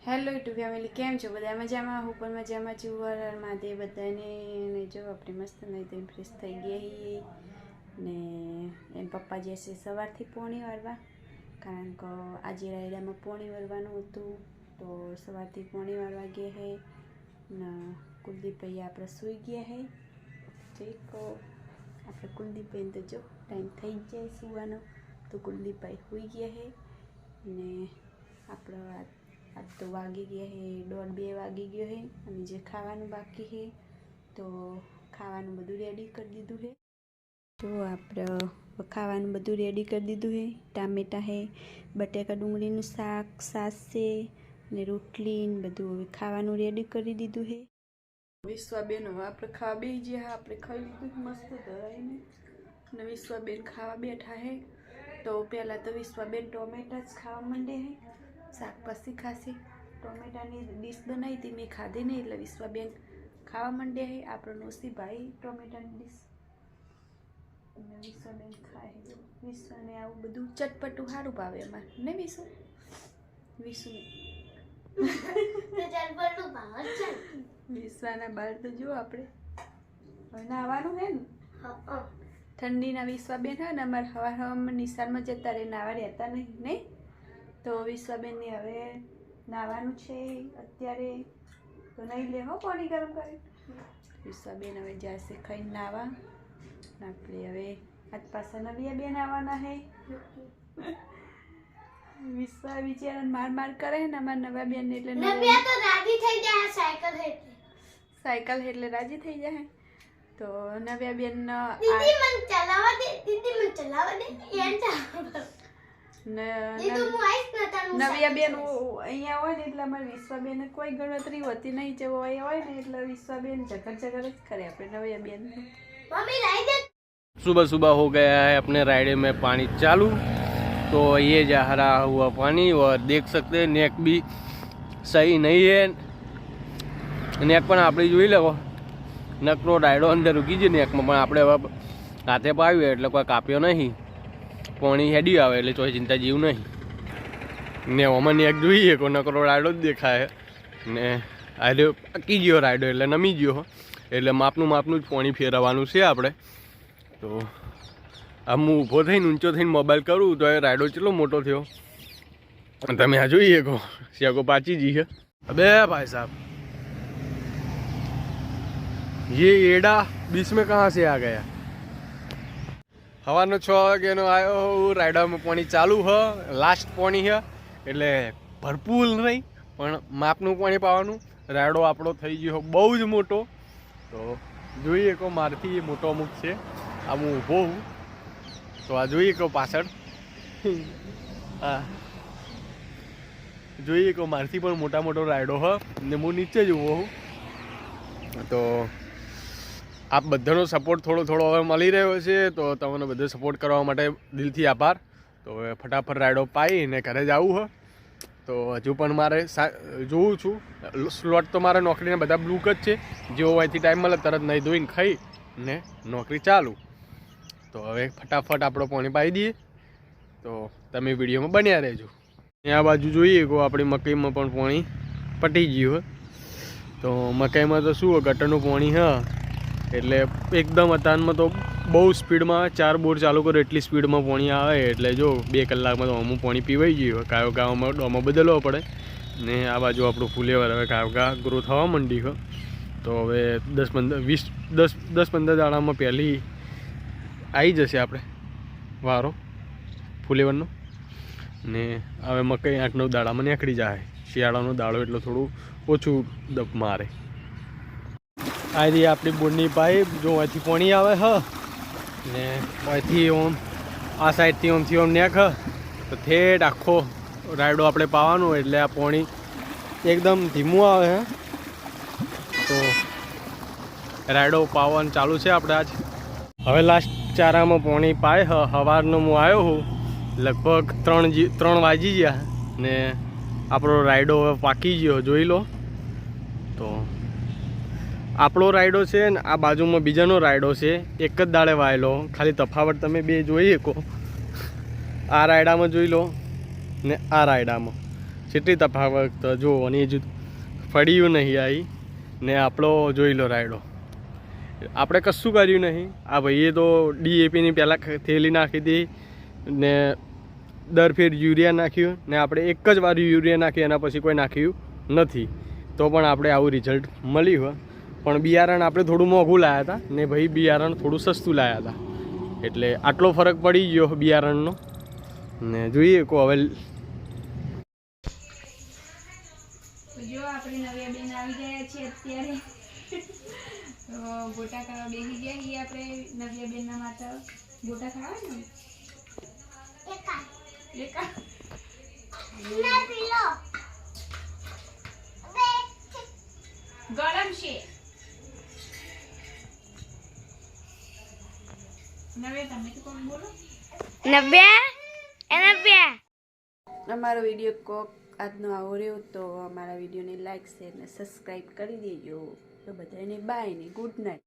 Hello YouTube family, કેમ છો બધા? મજામાં? હું પણ મજામાં છું. હર મહાદેવ બધાને. ને જો આપણે મસ્ત નહીં તો ફ્રેશ થઈ ગયા ને એમ પપ્પા જશે સવારથી પોણી વાળવા, કારણ કે આજે રાયડામાં પોણી વાળવાનું હતું તો સવારથી પોણી વાળવા ગયા હે ને કુલદીપભાઈ આપણે સૂઈ ગયા હે. ઠીક, આપણે કુલદીપભાઈને તો જો ટાઈમ થઈ જાય સુવાનો તો કુલદીપભાઈ સૂઈ ગયા હે ને આપણે આજ તો વાગી ગયા હે 1:30-2 વાગી ગયો હે અને જે ખાવાનું બાકી હે તો ખાવાનું બધું રેડી કરી દીધું હે. તો આપણે ખાવાનું બધું રેડી કરી દીધું હે. ટામેટા હે, બટેકા ડુંગળીનું શાક, છાશ છે ને રોટલી ને બધું હવે ખાવાનું રેડી કરી દીધું હે. વિશ્વાબેન હવે આપણે ખાવા બેસી ગયા. આપણે ખાઈ લીધું મસ્ત ધરાઈને ને વિશ્વાબેન ખાવા બેઠા હે. તો પહેલાં તો વિશ્વાબેન ટોમેટા જ ખાવા માંડે હે, શાક પછી ખાશે. ટોમેટાની ડીશ બનાવી હતી, મેં ખાધી નહીં એટલે વિશ્વાબેન ખાવા માંડે હે. આપણો નોસીભાઈ ટોમેટાની ડીશ અને વિશ્વાબેન ખાય. વિશ્વાને આવું બધું ચટપટું સારું ભાવે અમારે, ને વિશ્વ વિશ્વાના બાળ તો જુઓ આપણે હવે નાવાનું હે ને ઠંડીના. વિશ્વાબેન હોય ને અમારે હવામાં નિશાળમાં જતા રહે, નાવા રહેતા નહીં તો વિશ્વાબેનને હવે નાવાનું છે અત્યારે તો નહીં લે હો પાણી ગરમ કરી. વિશ્વાબેન હવે જશે ખાઈને નાવા. આપણે હવે આજ પાછા નવિયા બેન આવવાના હે. વિશ્વા બિચારા માર કરે ને અમારા નવા બેન એટલે સાયકલ એટલે રાજી થઈ જાય. તો નવ્યા બેન નવ્યા બેન અહીંયા હોય ને એટલે અમારે વિશ્વાબેન કોઈ ગણતરી હોતી નહીં. જેવો હોય ને એટલે વિશ્વાબેન ઝઘડ જ કરે આપણે નવ્યા બેન. सुबह सुबह हो गया है अपने राइडे में पानी चालू. तो ये जा रहा हुआ पानी और देख सकते हैं नेक भी सही नहीं है. नेक પણ આપણે જોઈ લેવો, નકરો રાયડો અંદર રૂકી જાય નેકમાં, પણ આપણે હવે હાથે પાવ્યો એટલે કોઈ કાપ્યો નહીં. પાણી હેડી આવે એટલે કોઈ ચિંતા જેવું નહીં. ને આમાં નેક જોઈએ કોઈ નકરો રાયડો જ દેખાય ને આજે પાકી ગયો રાયડો એટલે નમી ગયો એટલે માપનું જ પાણી ફેરવવાનું છે આપણે. તો આમ હું ઊભો થઈને ઊંચો થઈને મોબાઈલ કરું તો એ રાયડો કેટલો મોટો થયો તમે આ જોઈએ કહો. શેકો પાચી જી છે. અબે ભાઈ સાहब, ये एड़ा बीच में कहाँ से आ गया? સવારનો 6 વાગ્યાનો આવ્યો. રાયડામાં પાણી ચાલુ હ, લાસ્ટ પાણી છે એટલે ભરપૂર નહીં પણ માપનું પાણી પાવાનું. રાયડો આપણો થઈ ગયો બહુ જ મોટો. તો જોઈએ કહો મારથી મોટો અમુક છે. આ હું ઊભો હું તો આ જોઈએ કહો પાછળ હા જોઈએ કહો મારથી પણ મોટો રાયડો હ ને હું નીચે જ ઊભો હું. તો આપ બધાનો સપોર્ટ થોડો હવે મળી રહ્યો છે તો તમને બધો સપોર્ટ કરવા માટે દિલથી આભાર. તો હવે ફટાફટ રાયડો પાઈને ઘરે જવું હોય તો હજુ પણ મારે જોઉં છું સ્લોટ તો મારે નોકરીને બધા બ્લુક જ છે. જેવો અહીંથી ટાઈમ મળે તરત નહીં ધોઈને ખાઈ ને નોકરી ચાલુ. તો હવે ફટાફટ આપણો પાણી પાઈ દઈએ તો તમે વિડીયોમાં બન્યા રહેજો. આ બાજુ જોઈએ કહો આપણી મકાઈમાં પણ પાણી પટી ગયું હોય. તો મકાઈમાં તો શું ગટરનું પાણી હા એટલે એકદમ અતાનમાં તો બહુ સ્પીડમાં 4 બોર ચાલુ કરો એટલી સ્પીડમાં પાણી આવે એટલે જો 2 કલાકમાં તો અમુક પાણી પીવાઈ ગયું. કાયો ગામમાં ડોમો બદલવો પડે ને આ બાજુ આપણું ફૂલેવર હવે કાયો ગ્રો થવા માંડી છે. તો હવે 10-15 દાડામાં પહેલી આવી જશે આપણે વારો ફૂલેવરનો ને હવે મકાઈ 8-9 દાડામાં નીકળી જાય. શિયાળાનો દાડો એટલે થોડું ઓછું દપ મારે. આ રહી આપણી બોરની પાઇપ જો અહીંથી પાણી આવે હ ને અહીંથી ઓમ આ સાઈડથી ઓમથી ઓમ નેક હ તો ઠેઠ આખો રાયડો આપણે પાવાનો એટલે આ પાણી એકદમ ધીમું આવે હે. તો રાયડો પાવાનું ચાલુ છે આપણે આજ. હવે લાસ્ટ ચારામાં પાણી પાય હ. સવારનો હું આવ્યો હું લગભગ 3 વાગી ગયા ને આપણો રાયડો હવે પાકી ગયો જોઈ લો. તો આપણો રાયડો છે ને આ બાજુમાં બીજાનો રાયડો છે, એક જ દાડે વાયેલો. ખાલી તફાવત તમે બે જોઈ શકો. આ રાયડામાં જોઈ લો ને આ રાયડામાં કેટલી તફાવત તો જો અને હજુ ફળ્યું નહીં આવી ને આપણો જોઈ લો રાયડો. આપણે કશું કર્યું નહીં. આ ભાઈએ તો DAPની પહેલાં થેલી નાખી હતી ને દર ફેર યુરિયા નાખ્યું ને આપણે એક જ વાર યુરિયા નાખ્યું એના પછી કોઈ નાખ્યું નથી. તો પણ આપણે આવું રિઝલ્ટ મળ્યું હોય. પણ બિયારણ આપણે થોડું મોંઘું લાવ્યા હતા ને ભાઈ બિયારણ થોડું સસ્તું લાવ્યા હતા એટલે આટલો ફરક પડી ગયો બિયારણનો. ને જોઈએ કો હવે જો આપણે નવ્યા બેન આવી ગયા છીએ અત્યારે તો ગોટા ખાવા બેસી ગયા છીએ આપણે નવ્યા બેનના માતા. ગોટા ખાવા ને ગરમ છે. નવ્યા તમે તો કોણ બોલો? અમારો વિડીયો કોક આજનો આવો રહ્યો તો અમારા વિડીયોને લાઈક શેર ને સબસ્ક્રાઈબ કરી દેજો. તો બધાને બાય ને ગુડ નાઇટ.